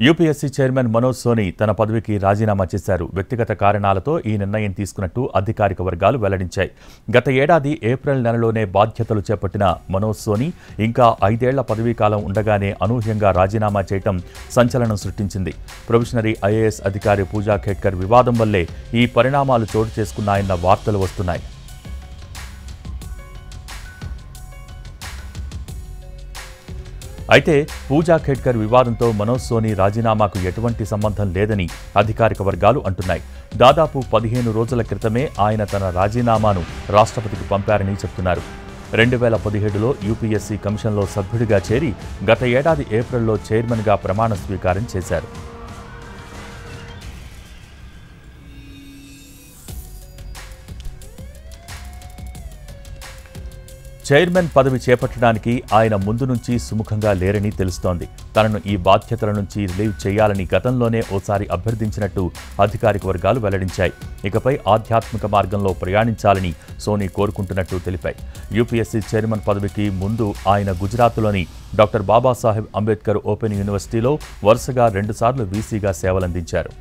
UPSC chairman Manoj Soni తన పదవికి రాజీనామా చేశారు. వ్యక్తిగత కారణాలతో ఈ నిర్ణయం తీసుకున్నట్టు అధికారిక వర్గాలు వెల్లడించాయి. గత ఏడాది ఏప్రిల్ నెలలోనే బాధ్యతలు చేపట్టిన మనోజ్ సోని ఇంకా 5 ఏళ్ల పదవీకాలం ఉండగానే అనూహ్యంగా రాజీనామా చేయడం సంచలనం సృష్టించింది. ప్రొబేషనరీ ఐఏఎస్ అధికారి పూజా ఖేడ్కర్ వివాదం వల్లే ఈ పరిణామాలు చోటు చేసుకున్నాయన్న వార్తలు వస్తున్నాయి. అయితే పూజా ఖేడ్కర్ వివాదంతో మనోజ్ సోని రాజీనామాకు ఎటువంటి సంబంధం లేదని అధికారిక వర్గాలు అంటున్నాయి. దాదాపు 15 రోజుల క్రితమే ఆయన తన రాజీనామాను రాష్ట్రపతికి పంపారని చెప్తున్నారు. 2017లో యూపీఎస్సీ కమిషన్లో సభ్యుడిగా చేరి గత ఏడాది ఏప్రిల్లో చైర్మన్గా ప్రమాణ స్వీకారం చేశారు. చైర్మన్ పదవి చేపట్టడానికి ఆయన ముందు నుంచి సుముఖంగా లేరని తెలుస్తోంది. తనను ఈ బాధ్యతల నుంచి రిలీవ్ చేయాలని గతంలోనే ఓసారి అభ్యర్థించినట్టు అధికారిక వర్గాలు వెల్లడించాయి. ఇకపై ఆధ్యాత్మిక మార్గంలో ప్రయాణించాలని సోని కోరుకుంటున్నట్టు తెలిపాయి. యూపీఎస్సీ చైర్మన్ పదవికి ముందు ఆయన గుజరాత్లోని డాక్టర్ బాబాసాహెబ్ అంబేద్కర్ ఓపెన్ యూనివర్సిటీలో వరుసగా 2 సార్లు వీసీగా సేవలందించారు.